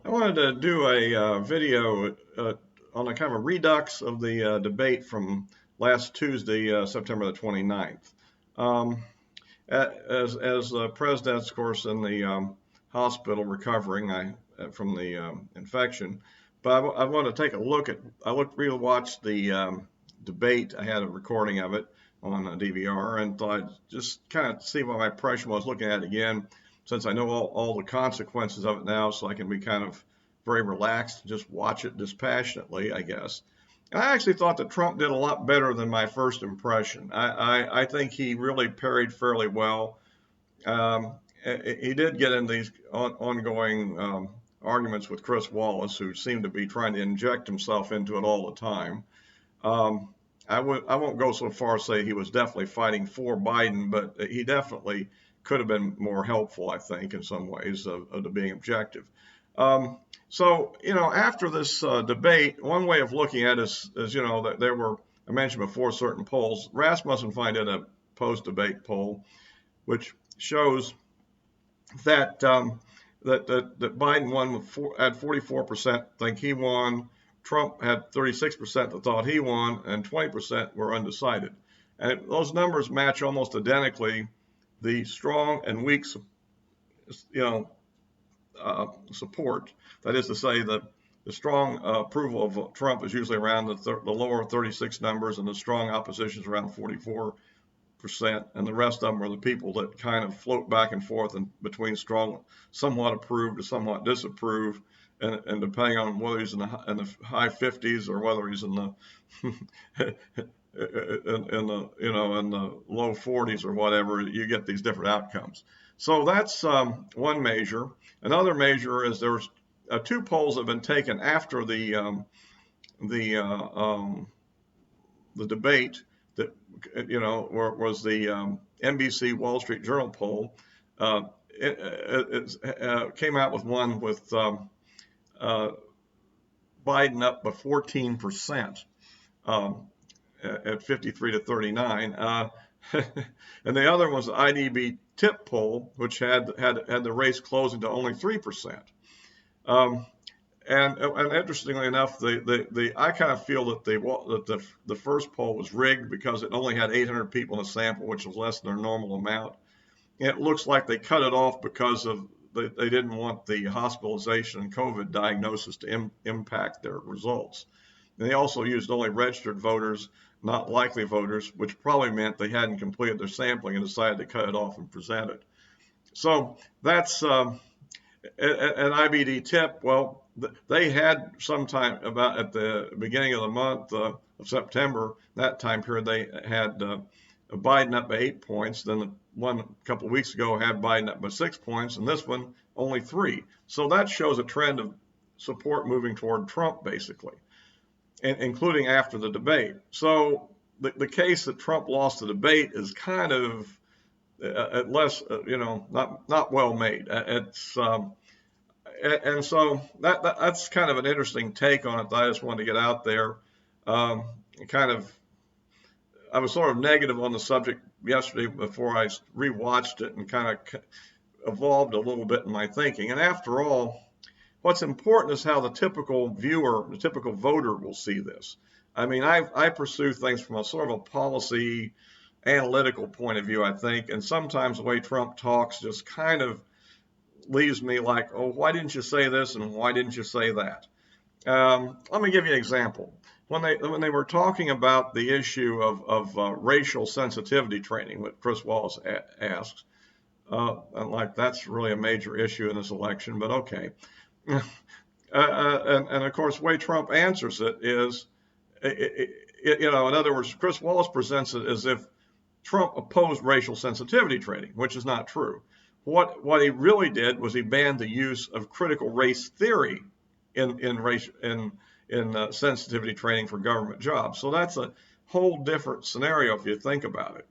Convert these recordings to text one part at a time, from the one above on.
I wanted to do a video on a kind of a redux of the debate from last Tuesday, September the 29th. Um, as the president's, of course, in the hospital recovering from the infection, but I want to take a look at, rewatched the debate. I had a recording of it on a DVR and thought I'd just kind of see what my impression was looking at it again, since I know all the consequences of it now, so I can be kind of very relaxed and just watch it dispassionately, I guess. And I actually thought that Trump did a lot better than my first impression. I think he really parried fairly well. Um, he did get in these ongoing arguments with Chris Wallace, who seemed to be trying to inject himself into it all the time. Um, I won't go so far as say he was definitely fighting for Biden, but he definitely could have been more helpful, I think, in some ways of being objective. Um, so, after this debate, one way of looking at it is, that there were, I mentioned before, certain polls. Rasmussen did a post-debate poll, which shows that that Biden won at 44% think he won. Trump had 36% that thought he won, and 20% were undecided. And those numbers match almost identically the strong and weak, you know, support. That is to say, that the strong approval of Trump is usually around the lower 36 numbers, and the strong opposition is around 44%, and the rest of them are the people that kind of float back and forth and between strong, somewhat approved to somewhat disapproved, and depending on whether he's in the high 50s or whether he's in the in the low 40s or whatever, you get these different outcomes. So that's one measure. Another measure is there's two polls that have been taken after the uh, um, the debate that was the NBC Wall Street Journal poll. It came out with one with uh, Biden up by 14%. At 53 to 39. And the other was the IDB tip poll, which had the race closing to only 3%. And interestingly enough, I kind of feel that the first poll was rigged because it only had 800 people in the sample, which was less than their normal amount. And it looks like they cut it off because they didn't want the hospitalization and COVID diagnosis to impact their results. And they also used only registered voters, not likely voters, which probably meant they hadn't completed their sampling and decided to cut it off and present it. So that's an IBD tip. Well, they had sometime about at the beginning of the month of September, that time period, they had Biden up by 8 points. Then the one a couple of weeks ago had Biden up by 6 points, and this one only 3. So that shows a trend of support moving toward Trump, basically, including after the debate. So the case that Trump lost the debate is kind of at less, not well made. And so that's kind of an interesting take on it that I just wanted to get out there. Kind of, I was sort of negative on the subject yesterday before I rewatched it and kind of evolved a little bit in my thinking. And after all, what's important is how the typical viewer, the typical voter will see this. I mean, I pursue things from a sort of a policy analytical point of view, I think, and sometimes the way Trump talks just kind of leaves me like, oh, why didn't you say this and why didn't you say that? Let me give you an example. When they were talking about the issue of racial sensitivity training, what Chris Wallace asks, like that's really a major issue in this election, but okay. And of course, the way Trump answers it is, in other words, Chris Wallace presents it as if Trump opposed racial sensitivity training, which is not true. What he really did was he banned the use of critical race theory in sensitivity training for government jobs. So that's a whole different scenario if you think about it.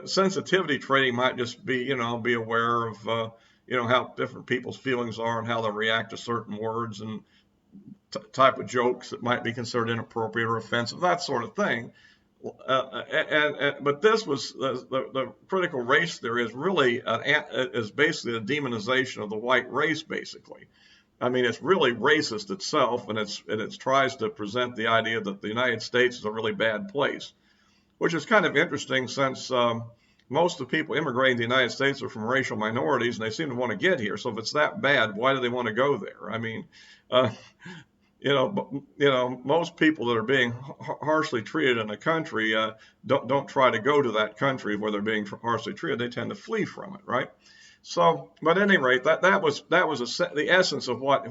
Sensitivity training might just be, be aware of, how different people's feelings are and how they react to certain words and type of jokes that might be considered inappropriate or offensive, that sort of thing. But this was the critical race theory is really is basically a demonization of the white race, basically. I mean, it's really racist itself, and it tries to present the idea that the United States is a really bad place, which is kind of interesting since most of the people immigrating to the United States are from racial minorities, and they seem to want to get here. So if it's that bad, why do they want to go there? I mean, uh, most people that are being harshly treated in a country don't try to go to that country where they're being harshly treated. They tend to flee from it, right? So, but at any rate, that was the essence of what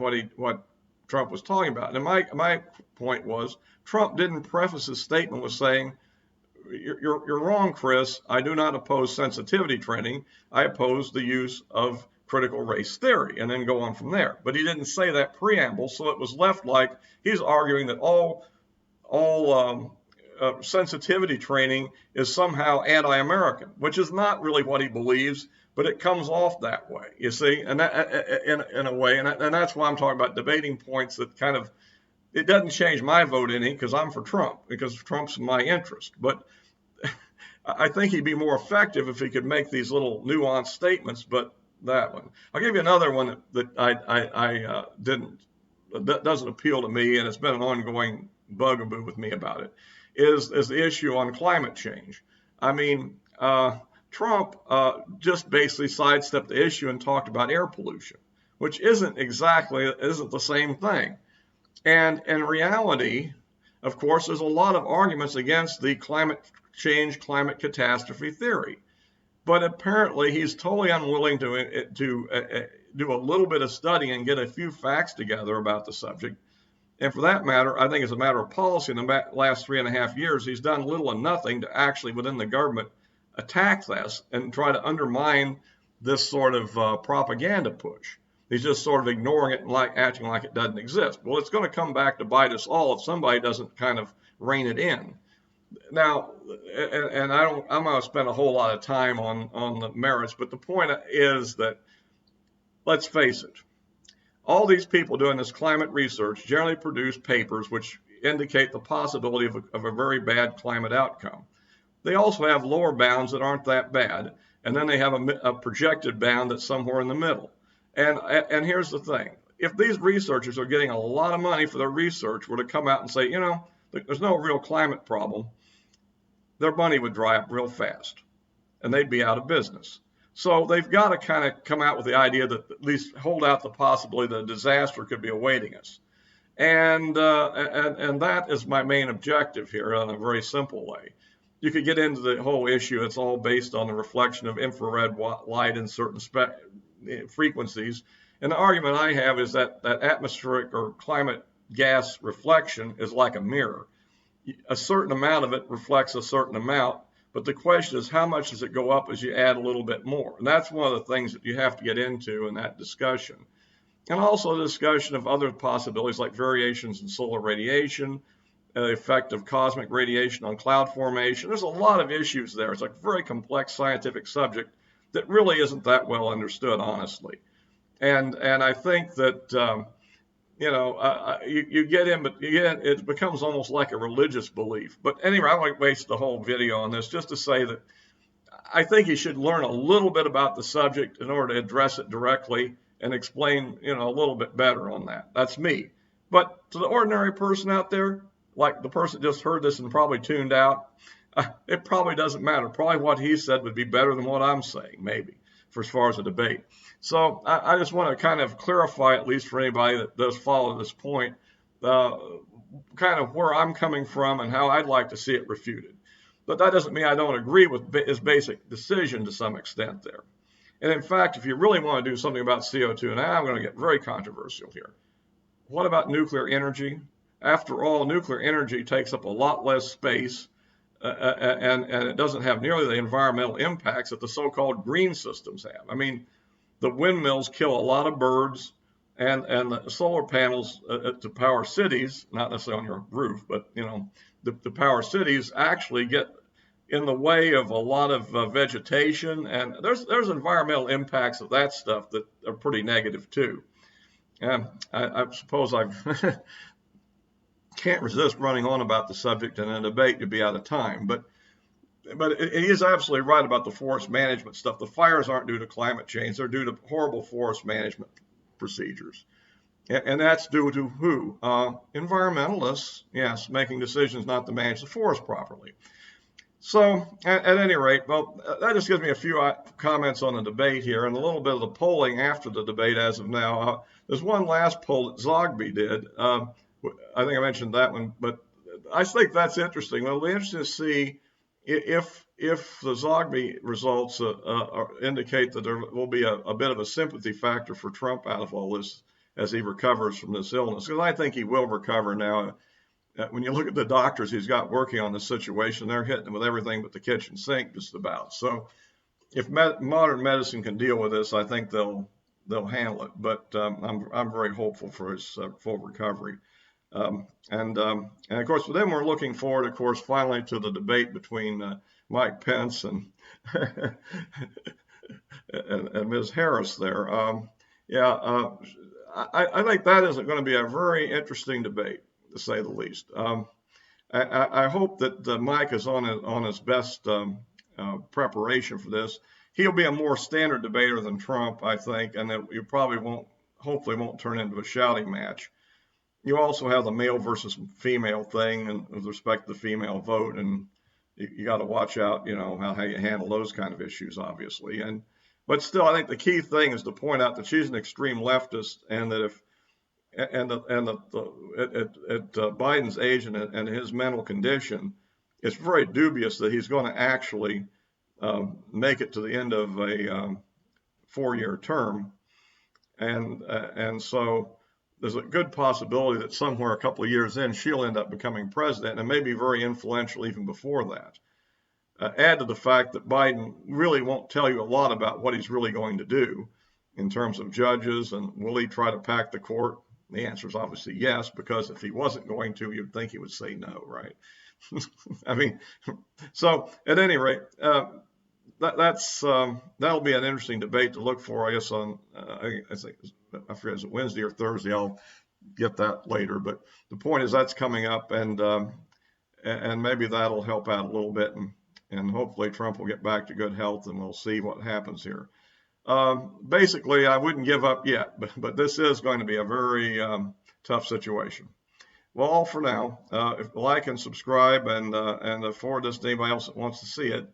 Trump was talking about. And my point was, Trump didn't preface his statement with saying, "You're wrong, Chris. I do not oppose sensitivity training. I oppose the use of critical race theory," and then go on from there. But he didn't say that preamble, so it was left like he's arguing that all sensitivity training is somehow anti-American, which is not really what he believes, but it comes off that way, you see, and that, in a way, and that's why I'm talking about debating points that kind of, it doesn't change my vote any because I'm for Trump, because Trump's in my interest. But I think he'd be more effective if he could make these little nuanced statements. But that one, I'll give you another one that I didn't, that doesn't appeal to me, and it's been an ongoing bugaboo with me about it, is the issue on climate change. I mean, Trump just basically sidestepped the issue and talked about air pollution, which isn't the same thing. And in reality, of course, there's a lot of arguments against the climate change, climate catastrophe theory. But apparently he's totally unwilling to do a little bit of study and get a few facts together about the subject. And for that matter, I think as a matter of policy, in the last 3.5 years, he's done little and nothing to actually, within the government, attack this and try to undermine this sort of propaganda push. He's just sort of ignoring it and acting like it doesn't exist. Well, it's going to come back to bite us all if somebody doesn't kind of rein it in. Now, and I'm going to spend a whole lot of time on the merits, but the point is that, let's face it, all these people doing this climate research generally produce papers which indicate the possibility of a very bad climate outcome. They also have lower bounds that aren't that bad, and then they have a projected bound that's somewhere in the middle. And here's the thing. If these researchers are getting a lot of money for their research were to come out and say, there's no real climate problem, their money would dry up real fast, and they'd be out of business. So they've got to kind of come out with the idea that at least hold out the possibility that a disaster could be awaiting us. And that is my main objective here in a very simple way. You could get into the whole issue. It's all based on the reflection of infrared light in certain frequencies. And the argument I have is that atmospheric or climate gas reflection is like a mirror. A certain amount of it reflects a certain amount, but the question is how much does it go up as you add a little bit more? And that's one of the things that you have to get into in that discussion. And also the discussion of other possibilities like variations in solar radiation, the effect of cosmic radiation on cloud formation. There's a lot of issues there. It's a very complex scientific subject that really isn't that well understood, honestly. And I think that you get in, but it becomes almost like a religious belief. But anyway, I won't waste the whole video on this, just to say that I think you should learn a little bit about the subject in order to address it directly and explain, a little bit better on that. That's me. But to the ordinary person out there, like the person that just heard this and probably tuned out, it probably doesn't matter. Probably what he said would be better than what I'm saying, maybe, for as far as a debate. So I just want to kind of clarify, at least for anybody that does follow this point, kind of where I'm coming from and how I'd like to see it refuted. But that doesn't mean I don't agree with his basic decision to some extent there. And in fact, if you really want to do something about CO2, and I'm going to get very controversial here, what about nuclear energy? After all, nuclear energy takes up a lot less space, and it doesn't have nearly the environmental impacts that the so-called green systems have. I mean, the windmills kill a lot of birds, and the solar panels to power cities, not necessarily on your roof, but the power cities actually get in the way of a lot of vegetation, and there's environmental impacts of that stuff that are pretty negative too. And I suppose I've can't resist running on about the subject in a debate. You'd be out of time. But he is absolutely right about the forest management stuff. The fires aren't due to climate change. They're due to horrible forest management procedures. And that's due to who? Environmentalists, yes, making decisions not to manage the forest properly. So at any rate, well, that just gives me a few comments on the debate here and a little bit of the polling after the debate as of now. There's one last poll that Zogby did. I think I mentioned that one, but I think that's interesting. It'll be interesting to see if the Zogby results indicate that there will be a bit of a sympathy factor for Trump out of all this as he recovers from this illness, because I think he will recover now. When you look at the doctors he's got working on this situation, they're hitting him with everything but the kitchen sink just about. So if modern medicine can deal with this, I think they'll handle it. But I'm very hopeful for his full recovery. And of course, for them, we're looking forward, of course, finally to the debate between Mike Pence and and Ms. Harris there. I think that is going to be a very interesting debate, to say the least. I hope that Mike is on his best preparation for this. He'll be a more standard debater than Trump, I think, and that you probably hopefully won't turn into a shouting match. You also have the male versus female thing, and with respect to the female vote, and you got to watch out, how you handle those kind of issues, obviously. But still, I think the key thing is to point out that she's an extreme leftist, and that at Biden's age and his mental condition, it's very dubious that he's going to actually make it to the end of a 4-year term, and so there's a good possibility that somewhere a couple of years in, she'll end up becoming president and may be very influential even before that. Add to the fact that Biden really won't tell you a lot about what he's really going to do in terms of judges, and will he try to pack the court? The answer is obviously yes, because if he wasn't going to, you'd think he would say no, right? I mean, so at any rate, that'll be an interesting debate to look for, I guess, on, I forget, is it Wednesday or Thursday? I'll get that later, but the point is that's coming up, and maybe that'll help out a little bit, and hopefully Trump will get back to good health, and we'll see what happens here. Basically, I wouldn't give up yet, but this is going to be a very tough situation. Well, all for now. If like and subscribe and forward this to anybody else that wants to see it.